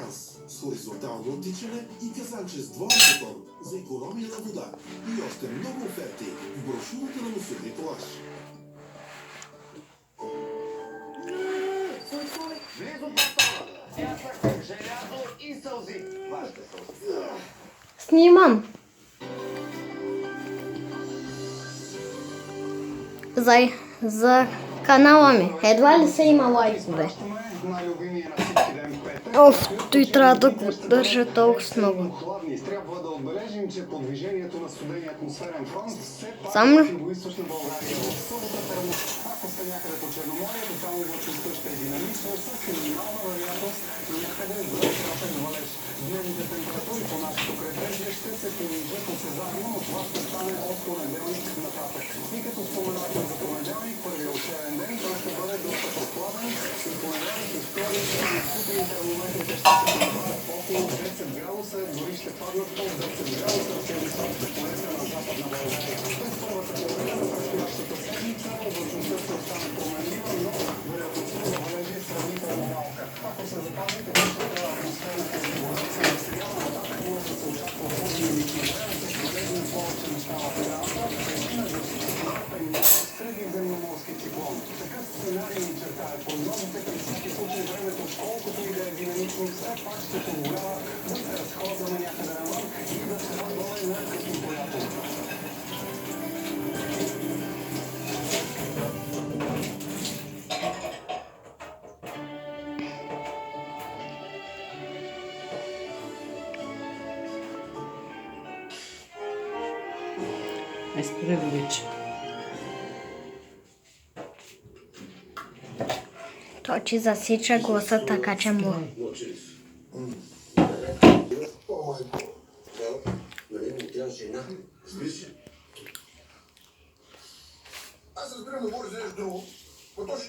Алианс с хоризонтално оттичане и казанче с двоен бутон за икономия на вода и още много оферти в брошурата на Мусорни колаж. Близо батона, пясък, желязо и сълзи. Вашите сълзи. Снимам. За канала ми. Едва ли се има лайкове? Оф, той трябва да го държа толкова много. Трябва да отбележим, че по движението на студения атмосферен фронт все пак Само в югоизточна България в събота ако сте някъде по Черноморието, там облачността ще е динамична с минимална вероятност някъде в градската валеж. Дневните температури по нашето крайбрежие ще се понижат осезаемо, но това ще стане от понеделник нататък. И като споменахме за понеделник, първият учебен ден, той ще бъде доста прохладен и понеделник и втори сутрин термометрите ще се набавят около 10 градуса, дори ще паднат под 10 градуса в високите полета на Западна България. През първата половина на предстоящата седмица облачността ще остане променлива, но вероятността за валежи е сравнително малка. Ако се запазите същата атмосферна конфигурация на сега, нататък може да се очаква по-динамично време, с валежи повече неща в страната, и на всички степени на средиземноморски циклон. Такъв сценарий ни чертае прогнозите, при всички случаи времето, колкото и да е динамично, все пак ще позволява да се разходваме някъде навън и да се радваме на късното лято. Спре го вече. Той ти засича гласа, така че му... Аз разбирам да говориш за нещо друго, но то ще